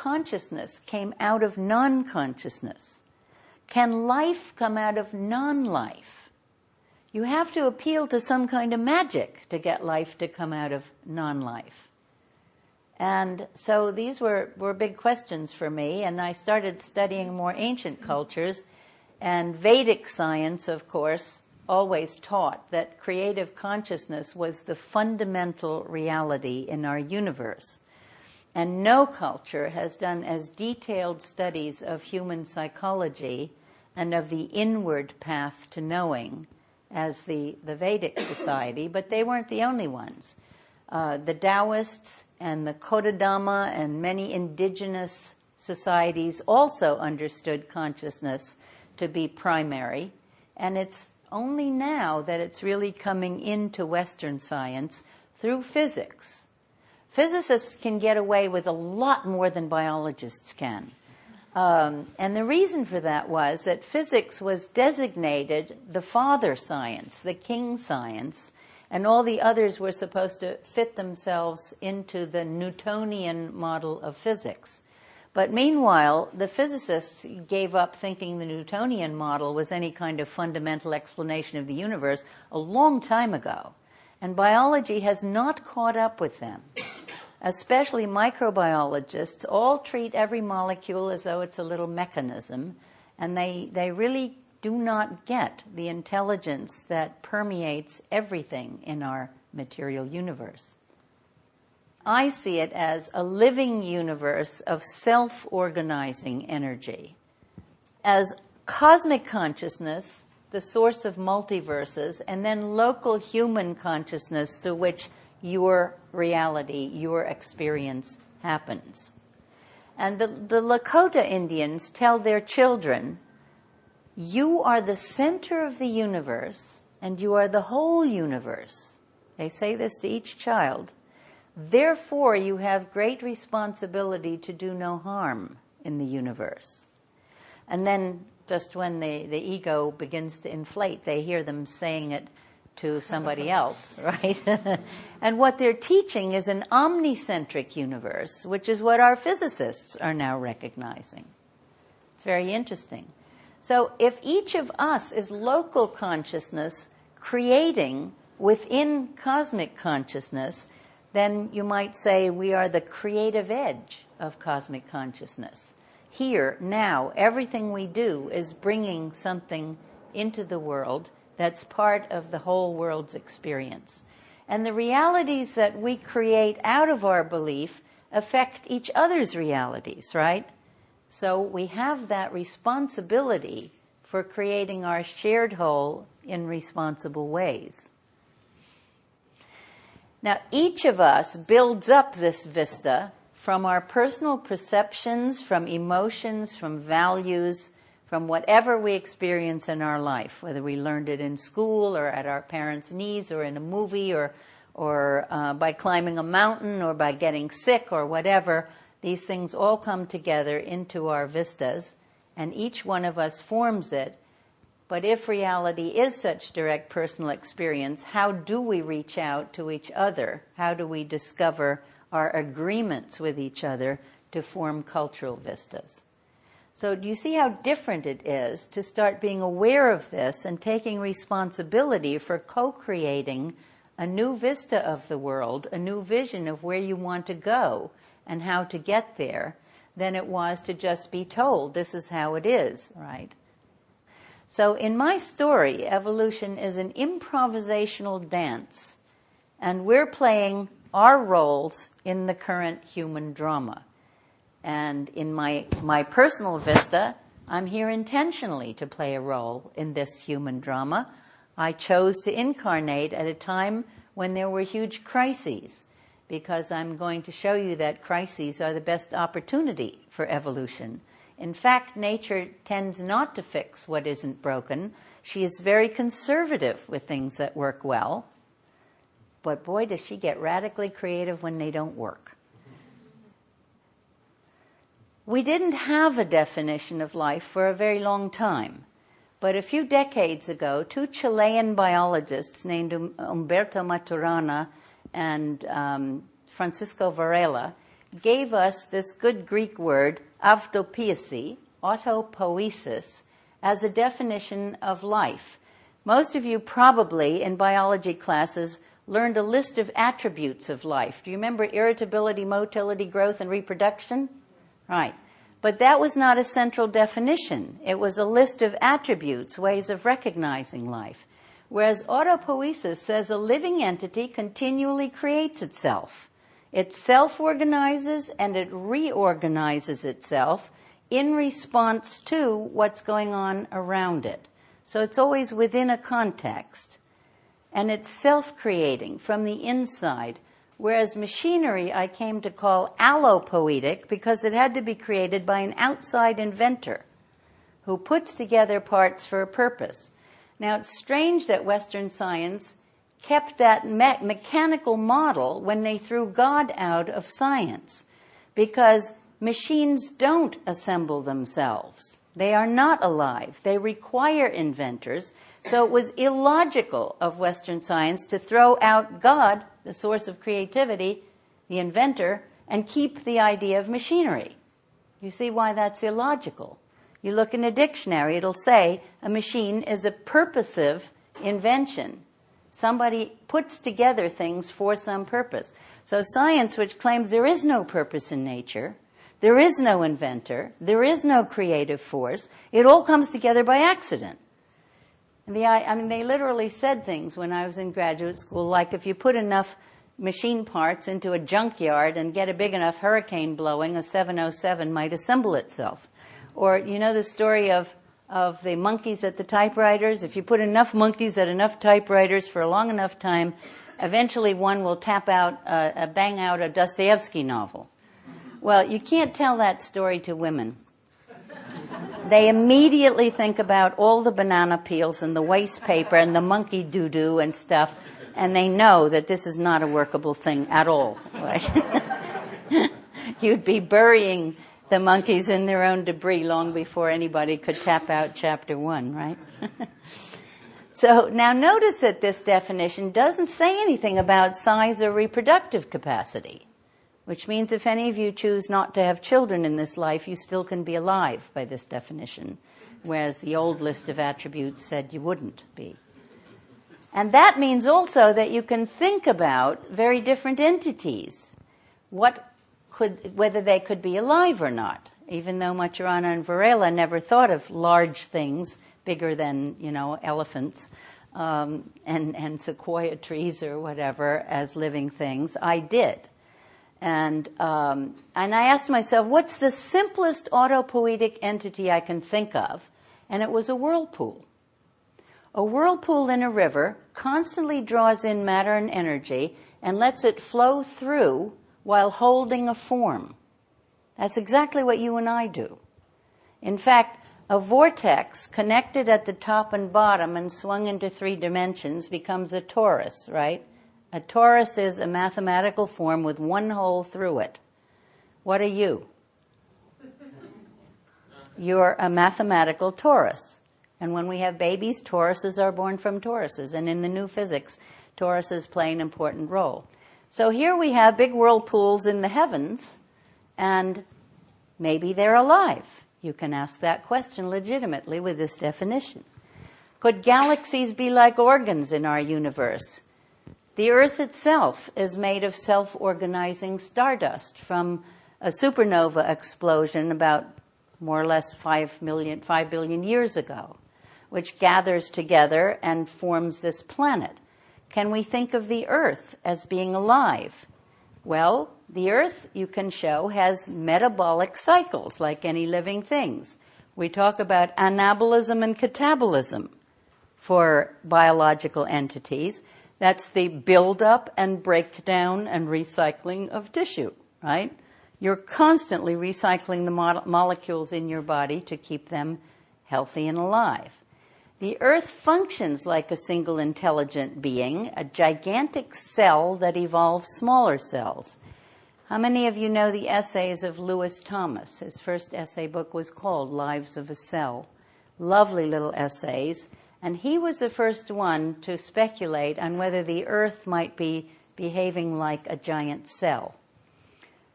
consciousness came out of non-consciousness? Can life come out of non-life? You have to appeal to some kind of magic to get life to come out of non-life. And so these were big questions for me, and I started studying more ancient cultures. And Vedic science, of course, always taught that creative consciousness was the fundamental reality in our universe. And no culture has done as detailed studies of human psychology and of the inward path to knowing as the Vedic society, but they weren't the only ones. The Taoists and the Kodadhamma and many indigenous societies also understood consciousness to be primary, and it's only now that it's really coming into Western science through physics. Physicists can get away with a lot more than biologists can. And the reason for that was that physics was designated the father science, the king science, and all the others were supposed to fit themselves into the Newtonian model of physics. But meanwhile, the physicists gave up thinking the Newtonian model was any kind of fundamental explanation of the universe a long time ago. And biology has not caught up with them. Especially microbiologists all treat every molecule as though it's a little mechanism, and they really do not get the intelligence that permeates everything in our material universe. I see it as a living universe of self-organizing energy. As cosmic consciousness, the source of multiverses, and then local human consciousness through which your reality, your experience happens. And the Lakota Indians tell their children, you are the center of the universe, and you are the whole universe. They say this to each child. Therefore, you have great responsibility to do no harm in the universe. And then, just when the ego begins to inflate, they hear them saying it to somebody else, right? And what they're teaching is an omnicentric universe, which is what our physicists are now recognizing. It's very interesting. So if each of us is local consciousness creating within cosmic consciousness, then you might say we are the creative edge of cosmic consciousness. Here, now, everything we do is bringing something into the world that's part of the whole world's experience. And the realities that we create out of our belief affect each other's realities, right? So we have that responsibility for creating our shared whole in responsible ways. Now, each of us builds up this vista from our personal perceptions, from emotions, from values, from whatever we experience in our life, whether we learned it in school or at our parents' knees or in a movie or by climbing a mountain or by getting sick or whatever. These things all come together into our vistas, and each one of us forms it. But if reality is such direct personal experience, how do we reach out to each other? How do we discover our agreements with each other to form cultural vistas? So do you see how different it is to start being aware of this and taking responsibility for co-creating a new vista of the world, a new vision of where you want to go and how to get there, than it was to just be told this is how it is, right? So in my story, evolution is an improvisational dance, and we're playing our roles in the current human drama. And in my personal vista, I'm here intentionally to play a role in this human drama. I chose to incarnate at a time when there were huge crises, because I'm going to show you that crises are the best opportunity for evolution. In fact, nature tends not to fix what isn't broken. She is very conservative with things that work well. But boy, does she get radically creative when they don't work. We didn't have a definition of life for a very long time. But a few decades ago, two Chilean biologists named Humberto Maturana and Francisco Varela gave us this good Greek word, autopoiesis, as a definition of life. Most of you probably in biology classes learned a list of attributes of life. Do you remember irritability, motility, growth, and reproduction? Right. But that was not a central definition. It was a list of attributes, ways of recognizing life. Whereas autopoiesis says a living entity continually creates itself. It self-organizes and it reorganizes itself in response to what's going on around it. So it's always within a context. And it's self-creating from the inside. Whereas machinery I came to call allopoietic because it had to be created by an outside inventor who puts together parts for a purpose. Now it's strange that Western science kept that mechanical model when they threw God out of science, because machines don't assemble themselves. They are not alive. They require inventors. So it was illogical of Western science to throw out God, the source of creativity, the inventor, and keep the idea of machinery. You see why that's illogical. You look in a dictionary, it'll say a machine is a purposive invention. Somebody puts together things for some purpose. So science, which claims there is no purpose in nature, there is no inventor, there is no creative force, it all comes together by accident. And they literally said things when I was in graduate school, like if you put enough machine parts into a junkyard and get a big enough hurricane blowing, a 707 might assemble itself. Or you know the story of the monkeys at the typewriters? If you put enough monkeys at enough typewriters for a long enough time, eventually one will bang out a Dostoevsky novel. Well, you can't tell that story to women. They immediately think about all the banana peels and the waste paper and the monkey doo-doo and stuff, and they know that this is not a workable thing at all. You'd be burying the monkeys in their own debris long before anybody could tap out chapter 1, right? So now notice that this definition doesn't say anything about size or reproductive capacity, which means if any of you choose not to have children in this life, you still can be alive by this definition, whereas the old list of attributes said you wouldn't be. And that means also that you can think about very different entities, whether they could be alive or not, even though Maturana and Varela never thought of large things, bigger than, elephants and sequoia trees or whatever, as living things. I did. And I asked myself, what's the simplest autopoietic entity I can think of? And it was a whirlpool. A whirlpool in a river constantly draws in matter and energy and lets it flow through while holding a form. That's exactly what you and I do. In fact, a vortex connected at the top and bottom and swung into 3 dimensions becomes a torus, right? A torus is a mathematical form with one hole through it. What are you? You're a mathematical torus. And when we have babies, toruses are born from toruses. And in the new physics, toruses play an important role. So here we have big whirlpools in the heavens, and maybe they're alive. You can ask that question legitimately with this definition. Could galaxies be like organs in our universe? The Earth itself is made of self-organizing stardust from a supernova explosion about more or less 5 billion years ago, which gathers together and forms this planet. Can we think of the Earth as being alive? Well, the Earth, you can show, has metabolic cycles like any living things. We talk about anabolism and catabolism for biological entities. That's the buildup and breakdown and recycling of tissue, right? You're constantly recycling the molecules in your body to keep them healthy and alive. The Earth functions like a single intelligent being, a gigantic cell that evolves smaller cells. How many of you know the essays of Lewis Thomas? His first essay book was called Lives of a Cell. Lovely little essays. And he was the first one to speculate on whether the Earth might be behaving like a giant cell.